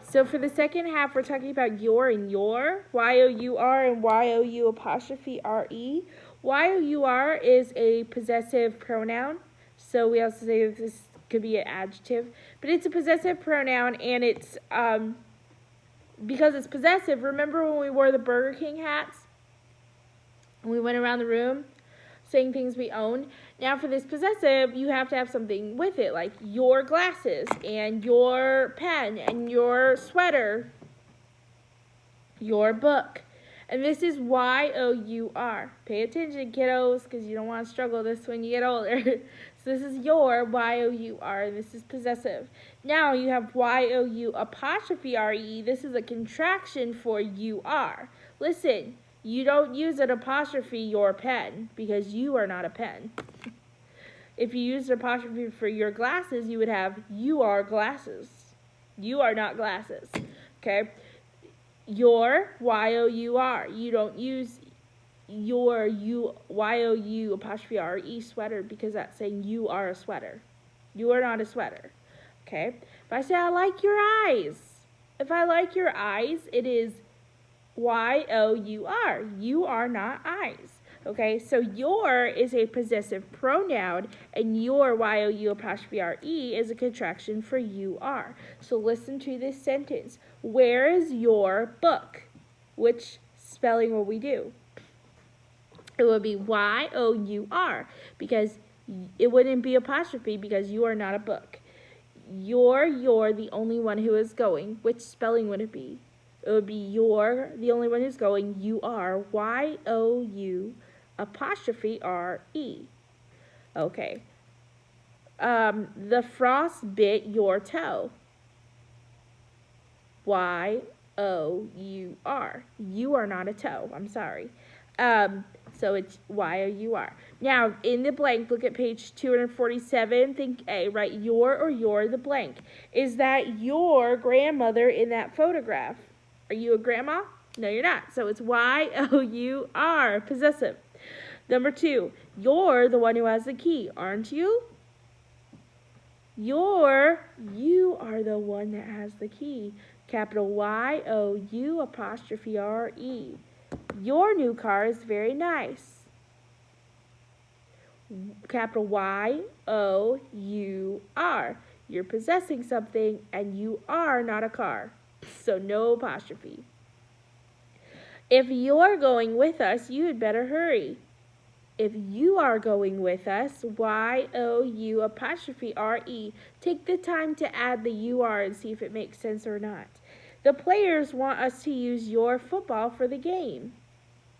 So for the second half, we're talking about your and your, Y-O-U-R and Y-O-U apostrophe R-E. Y-O-U-R is a possessive pronoun. So we also say that this could be an adjective. But it's a possessive pronoun, and it's, because it's possessive, remember when we wore the Burger King hats? And we went around the room saying things we own. Now for this possessive, you have to have something with it, like your glasses and your pen and your sweater, your book. And this is Y-O-U-R. Pay attention, kiddos, because you don't want to struggle this when you get older. So this is your, Y-O-U-R, and this is possessive. Now you have Y-O-U apostrophe R-E. This is a contraction for you-are. Listen. You don't use an apostrophe your pen because you are not a pen. If you used an apostrophe for your glasses, you would have you are glasses. You are not glasses. Okay? Your, Y-O-U-R. You don't use your Y-O-U apostrophe R-E sweater because that's saying you are a sweater. You are not a sweater. Okay? If I say I like your eyes. If I like your eyes, it is Y-O-U-R. You are not eyes. Okay, so your is a possessive pronoun, and your, Y-O-U apostrophe R-E, is a contraction for you are. So listen to this sentence. Where is your book? Which spelling will we do? It would be Y-O-U-R, because it wouldn't be apostrophe because you are not a book. You're the only one who is going. Which spelling would it be? It would be you're the only one who's going. You are, Y-O-U apostrophe R-E. Okay. The frost bit your toe. Y-O-U-R. You are not a toe. I'm sorry. So it's Y-O-U-R. Now, in the blank, look at page 247. Think A, write your or your the blank. Is that your grandmother in that photograph? Are you a grandma? No, you're not. So it's Y-O-U-R, possessive. Number 2, you're the one who has the key, aren't you? You are the one that has the key. Capital Y-O-U apostrophe R-E. Your new car is very nice. Capital Y-O-U-R. You're possessing something, and you are not a car. So no apostrophe. If you're going with us, you had better hurry. If you are going with us, Y-O-U apostrophe R-E. Take the time to add the U-R and see if it makes sense or not. The players want us to use your football for the game.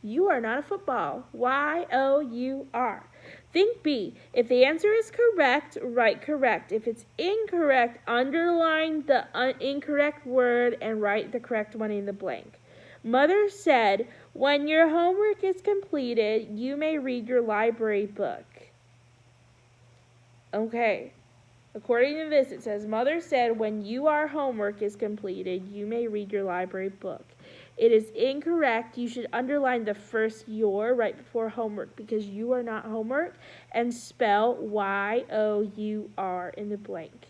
You are not a football. Y-O-U-R. Think B. If the answer is correct, write correct. If it's incorrect, underline the incorrect word and write the correct one in the blank. Mother said, when your homework is completed, you may read your library book. Okay. According to this, it says, Mother said, when your homework is completed, you may read your library book. It is incorrect. You should underline the first your right before homework because you are not homework, and spell Y-O-U-R in the blank.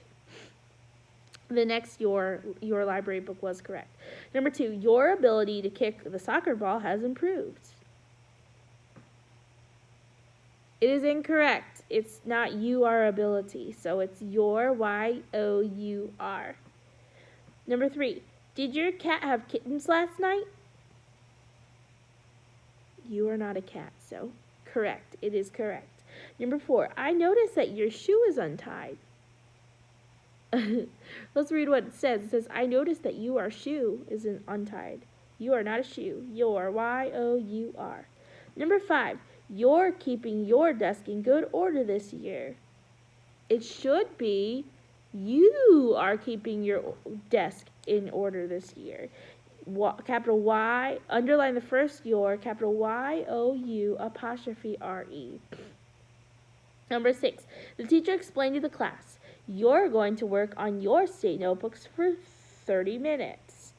The next your library book was correct. Number 2, your ability to kick the soccer ball has improved. It is incorrect. It's not your ability, so it's your, Y-O-U-R. Number 3, did your cat have kittens last night? You are not a cat, so correct. It is correct. Number 4, I noticed that your shoe is untied. Let's read what it says. It says, I noticed that your shoe isn't untied. You are not a shoe. Your, Y-O-U-R. Number 5, you're keeping your desk in good order this year. It should be, you are keeping your desk in order this year. Capital Y, underline the first your, capital Y-O-U apostrophe R-E. Number 6, the teacher explained to the class, you're going to work on your state notebooks for 30 minutes.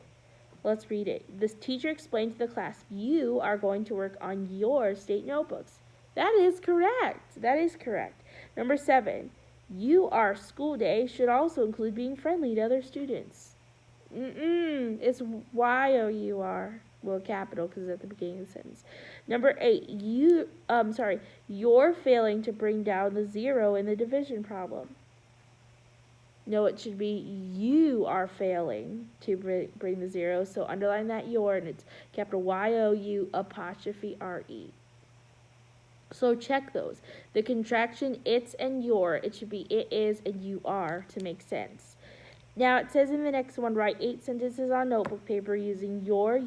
Let's read it. This teacher explained to the class, you are going to work on your state notebooks. That is correct. That is correct. Number 7, our school day should also include being friendly to other students. It's Y-O-U-R. Well, capital because it's at the beginning of the sentence. Number 8, you're failing to bring down the 0 in the division problem. No, it should be you are failing to bring the 0. So underline that your, and it's capital Y-O-U apostrophe R-E. So check those. The contraction it's and your, it should be it is and you are to make sense. Now it says in the next one, write 8 sentences on notebook paper using your,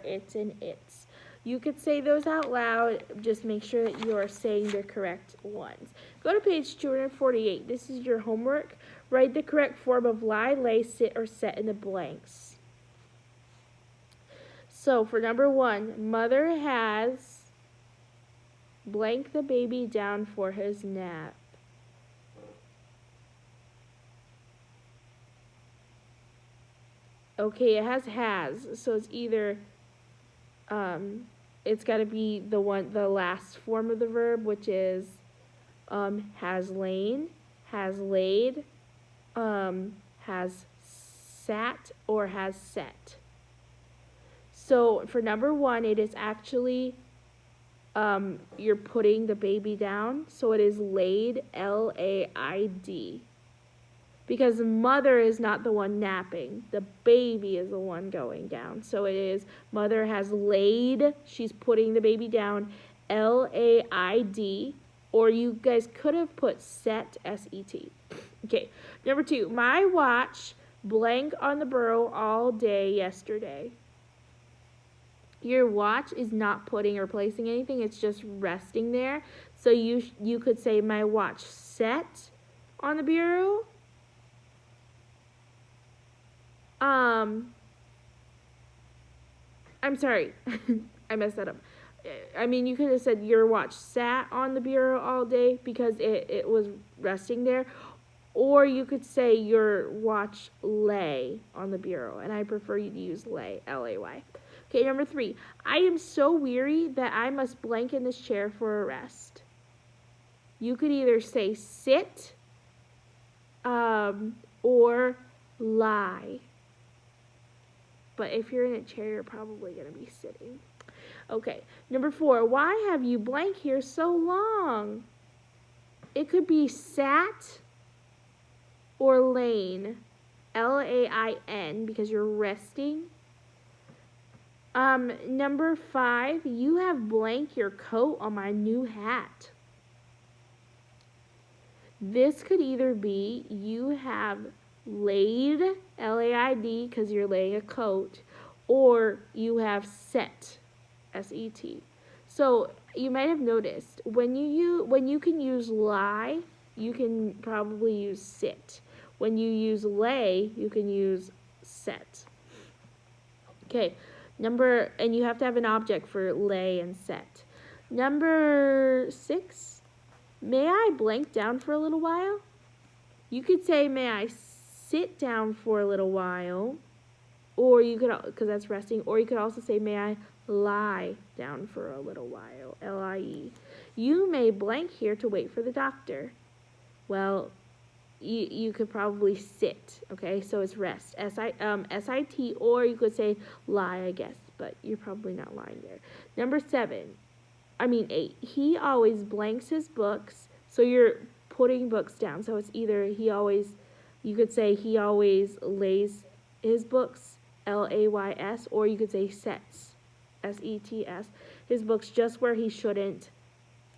its, and its. You could say those out loud, just make sure that you are saying the correct ones. Go to page 248. This is your homework. Write the correct form of lie, lay, sit, or set in the blanks. So for number 1, mother has blank the baby down for his nap. Okay, it has, so it's either, it's got to be the last form of the verb, which is, has lain, has laid, has sat, or has set. So for number 1, it is actually, you're putting the baby down, so it is laid, L-A-I-D. Because mother is not the one napping. The baby is the one going down. So it is mother has laid. She's putting the baby down. L-A-I-D. Or you guys could have put set, S-E-T. Okay. Number 2. My watch blank on the burro all day yesterday. Your watch is not putting or placing anything. It's just resting there. So you could say my watch set on the bureau. I'm sorry, I messed that up. I mean, you could have said your watch sat on the bureau all day because it was resting there. Or you could say your watch lay on the bureau. And I prefer you to use lay, L-A-Y. Okay, number 3. I am so weary that I must blank in this chair for a rest. You could either say sit or lie. But if you're in a chair, you're probably going to be sitting. Okay, number 4. Why have you blank here so long? It could be sat or lain. L-A-I-N, because you're resting. Number 5. You have blank your coat on my new hat. This could either be you have laid, L-A-I-D, because you're laying a coat, or you have set, S-E-T. So you might have noticed when you can use lie, you can probably use sit. When you use lay, you can use set. Okay, and you have to have an object for lay and set. Number 6, may I blank down for a little while? You could say, may I sit down for a little while, or you could, because that's resting, or you could also say, may I lie down for a little while, L-I-E. You may blank here to wait for the doctor. Well, you could probably sit, okay, so it's rest, S-I-T, or you could say lie, I guess, but you're probably not lying there. Number 8, he always blanks his books, so you're putting books down, so it's either you could say he always lays his books, L-A-Y-S, or you could say sets, S-E-T-S, his books just where he shouldn't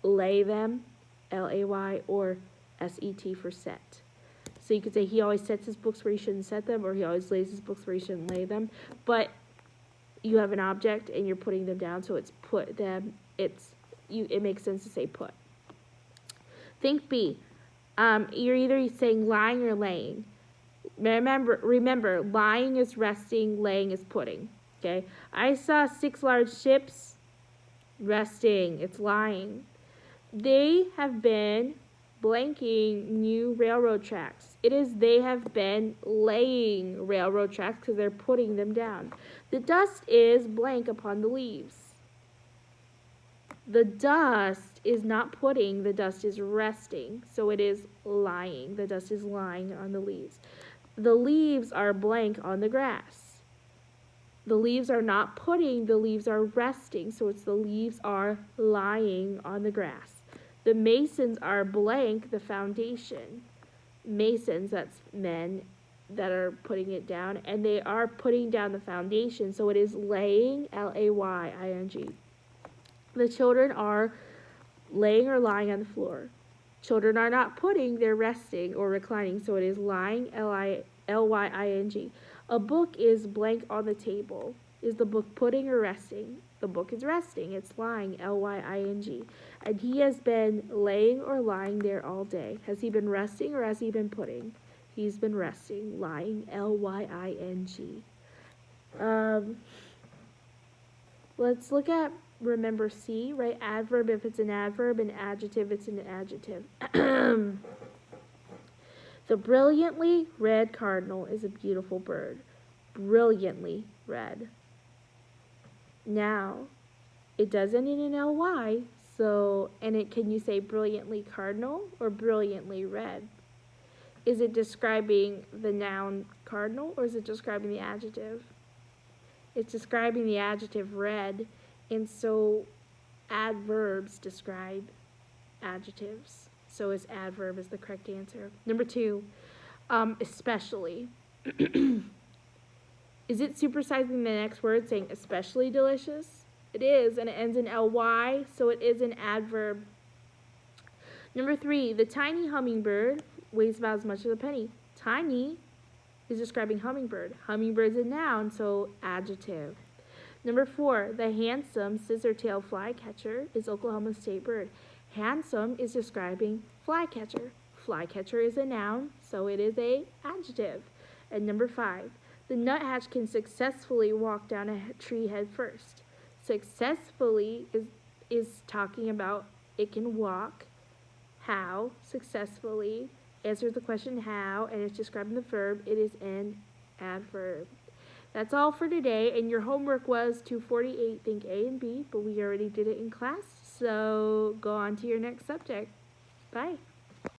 lay them, L-A-Y, or S-E-T for set. So you could say he always sets his books where he shouldn't set them, or he always lays his books where he shouldn't lay them, but you have an object and you're putting them down, so it's put them, it makes sense to say put. Think B. You're either saying lying or laying. Remember, lying is resting, laying is putting. Okay? I saw 6 large ships. Resting, it's lying. They have been blanking new railroad tracks. It is they have been laying railroad tracks because they're putting them down. The dust is blank upon the leaves. The dust is not putting, the dust is resting. So it is lying. The dust is lying on the leaves. The leaves are blank on the grass. The leaves are not pudding, the leaves are resting. So it's the leaves are lying on the grass. The masons are blank, the foundation. Masons, that's men that are putting it down, and they are putting down the foundation. So it is laying, Laying. The children are laying or lying on the floor. Children are not putting, they're resting or reclining. So it is lying, Lying. A book is blank on the table. Is the book putting or resting? The book is resting. It's lying, Lying. And he has been laying or lying there all day. Has he been resting or has he been putting? He's been resting, lying, Lying. Let's look at, remember C, right? Adverb if it's an adverb, and adjective it's an adjective. The brilliantly red cardinal is a beautiful bird. Brilliantly red. Now, it doesn't end in ly, so, can you say brilliantly cardinal or brilliantly red? Is it describing the noun cardinal or is it describing the adjective? It's describing the adjective red, and so adverbs describe adjectives. So is adverb is the correct answer. Number 2, especially. Is it supersizing the next word, saying especially delicious? It is, and it ends in ly, so it is an adverb. Number 3, the tiny hummingbird weighs about as much as a penny. Tiny is describing hummingbird. Hummingbird is a noun, so adjective. Number 4, the handsome scissor-tailed flycatcher is Oklahoma's state bird. Handsome is describing flycatcher. Flycatcher is a noun, so it is a adjective. And number 5, the nuthatch can successfully walk down a tree head first. Successfully is talking about it can walk. How? Successfully. Answers the question how, and it's describing the verb. It is an adverb. That's all for today, and your homework was 248, think A and B, but we already did it in class, so go on to your next subject. Bye.